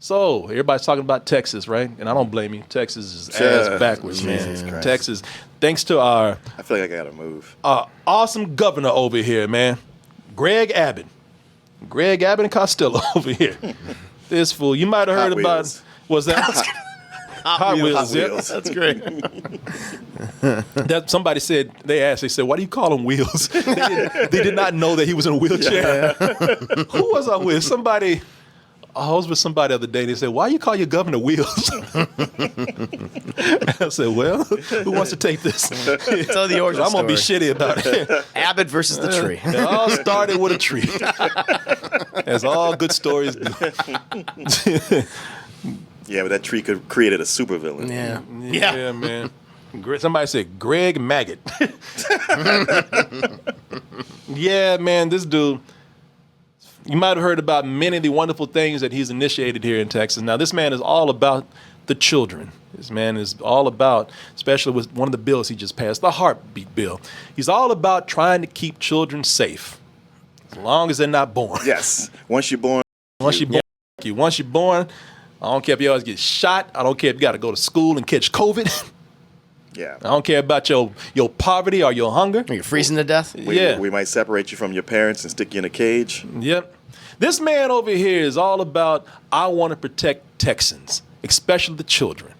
So everybody's talking about Texas, right? And I don't blame you. Texas is ass backwards, man. Texas, thanks to our I feel like I gotta move. Awesome governor over here, man. Greg Abbott. Greg Abbott and Costello over here. This fool. You might have heard about. Was that Hot Wheels? Yeah. That's great. That somebody said they said, why do you call him Wheels? They did not know that he was in a wheelchair. Who was I with? Somebody. I was with somebody the other day. They said, why you call your governor Wheels? I said, well, who wants to take this? Tell the origin I'm going to be story. shitty about it. Abbott versus the tree. It all started with a tree. As all good stories do. Yeah, but that tree could created a supervillain. Yeah, man. Somebody said Greg Maggot. Yeah, man, this dude. You might have heard about many of the wonderful things that he's initiated here in Texas. Now, this man is all about the children. This man is all about, especially with one of the bills he just passed, the heartbeat bill. He's all about trying to keep children safe, as long as they're not born. Yes. Once you're born. Once you're born, I don't care if you always get shot. I don't care if you got to go to school and catch COVID. Yeah. I don't care about your poverty or your hunger. You're freezing to death? We might separate you from your parents and stick you in a cage. Yep. This man over here is all about, I want to protect Texans, especially the children.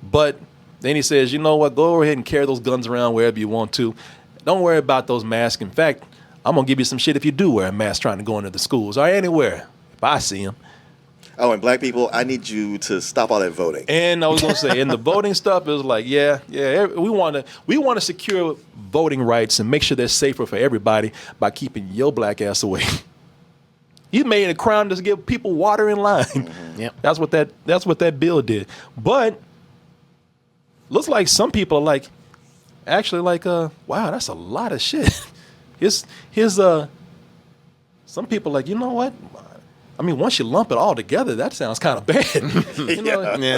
But then he says, you know what, go ahead and carry those guns around wherever you want to. Don't worry about those masks. In fact, I'm going to give you some shit if you do wear a mask trying to go into the schools or anywhere, if I see them. Oh, and black people, I need you to stop all that voting. And I was going to say, in the voting stuff, it was like, we want to secure voting rights and make sure they're safer for everybody by keeping your black ass away. You made a crime to give people water in line. Mm-hmm. Yep. That's what that bill did. But looks like some people are like, actually like, wow, that's a lot of shit. Some people are like, you know what? I mean, once you lump it all together, that sounds kind of bad.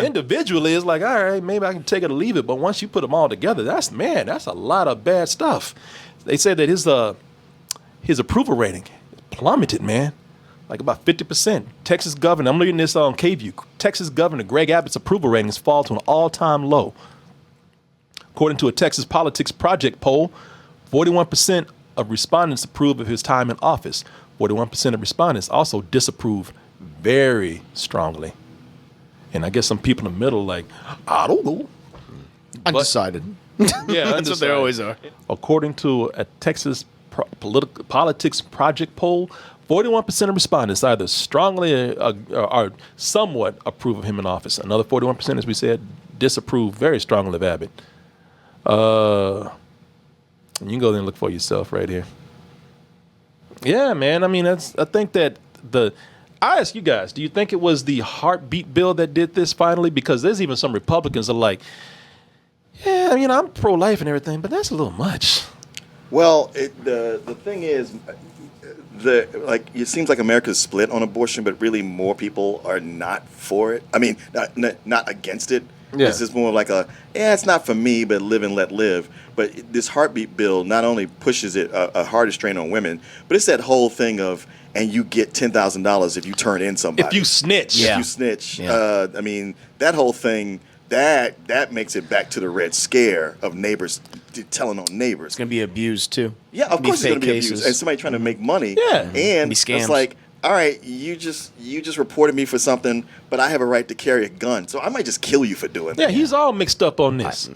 Individually, it's like, all right, maybe I can take it or leave it. But once you put them all together, that's a lot of bad stuff. They said that his approval rating plummeted, man, like about 50%. Texas governor, I'm reading this on KView. Texas Governor Greg Abbott's approval ratings fall to an all-time low. According to a Texas Politics Project poll, 41% of respondents approve of his time in office. 41% of respondents also disapprove very strongly. And I guess some people in the middle like, I don't know. Undecided. Yeah, that's what they always are. According to a Texas Politics Project poll, 41% of respondents either strongly or somewhat approve of him in office. Another 41%, as we said, disapprove very strongly of Abbott. You can go there and look for yourself right here. Yeah, man. I mean, I think that I ask you guys, do you think it was the heartbeat bill that did this finally? Because there's even some Republicans that are like, yeah, I mean, I'm pro-life and everything, but that's a little much. Well, the thing is, it seems like America's split on abortion, but really more people are not for it. I mean, not against it. Yeah. It's just more like it's not for me, but live and let live. But this heartbeat bill not only pushes it a harder strain on women, but it's that whole thing of, and you get $10,000 if you turn in somebody. If you snitch. If you snitch. Yeah. I mean, that whole thing, that makes it back to the Red Scare of neighbors telling on neighbors. It's going to be abused, too. Yeah, of course it's going to be abused. And somebody trying to make money. Yeah. And be scams. It's like, all right, you just reported me for something, but I have a right to carry a gun, so I might just kill you for doing that. Yeah, he's all mixed up on this.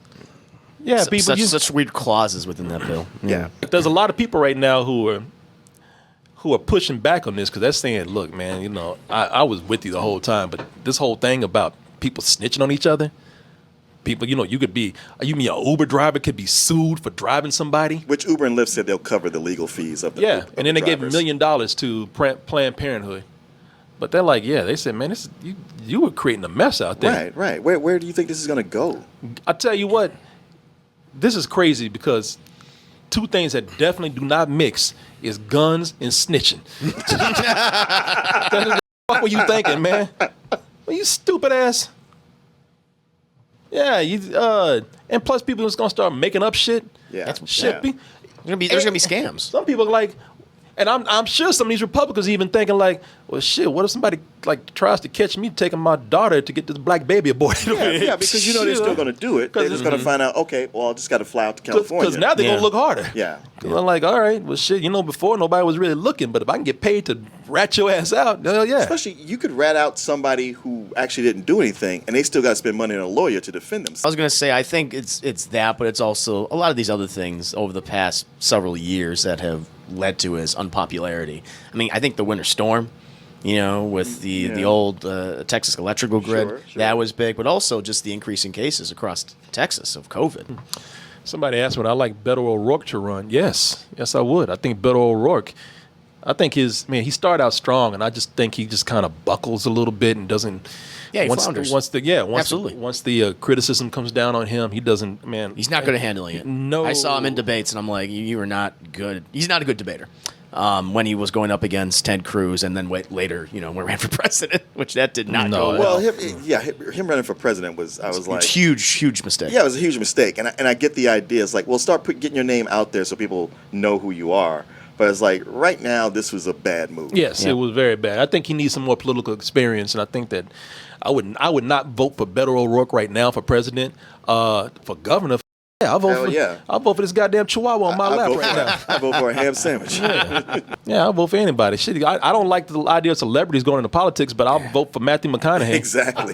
Yeah, people. Such weird clauses within that bill. Yeah. There's a lot of people right now who are pushing back on this because they're saying, look, man, you know, I was with you the whole time, but this whole thing about people snitching on each other, people, you know, you mean an Uber driver could be sued for driving somebody? Which Uber and Lyft said they'll cover the legal fees of the and then they gave $1 million to Planned Parenthood. But they're like, they said, man, you were creating a mess out there. Right. Where do you think this is going to go? I tell you what, this is crazy because two things that definitely do not mix is guns and snitching. What were you thinking, man? Well, you stupid ass. Yeah, and plus people are just gonna start making up shit. Yeah, shit. There's gonna be scams. Some people are like, And I'm sure some of these Republicans even thinking like, well, shit, what if somebody like tries to catch me taking my daughter to get this black baby aborted? Yeah, because you know they're still going to do it. They're just going to find out, okay, well, I just got to fly out to California. Because now they're going to look harder. Yeah. Because I'm like, all right, well, shit, before nobody was really looking, but if I can get paid to rat your ass out, hell yeah. Especially, you could rat out somebody who actually didn't do anything, and they still got to spend money on a lawyer to defend I themselves. was going to say, I think it's that, but it's also a lot of these other things over the past several years that have led to his unpopularity. I mean, I think the winter storm, with the old Texas electrical grid, Sure. that was big, but also just the increase in cases across Texas of COVID. Somebody asked me, would I like Beto O'Rourke to run? Yes, I would. I think Beto O'Rourke, he started out strong, and I just think he just kind of buckles a little bit and doesn't. Yeah, he flounders. Absolutely. Once the criticism comes down on him, he doesn't. Man, He's not good at handling it. No, I saw him in debates, and I'm like, you are not good. He's not a good debater. When he was going up against Ted Cruz, and then later, when ran for president, which that did not go well. Well, him running for president was like huge mistake. Yeah, it was a huge mistake, and I get the idea. It's like, well, start getting your name out there so people know who you are. But it's like right now, this was a bad move. Yes, It was very bad. I think he needs some more political experience, and I think that I would not vote for Beto O'Rourke right now for president. For governor, I'll vote for this goddamn chihuahua on my lap right now. I vote for a ham sandwich. Yeah, I'll vote for anybody. Shit, I don't like the idea of celebrities going into politics, but I'll vote for Matthew McConaughey. Exactly.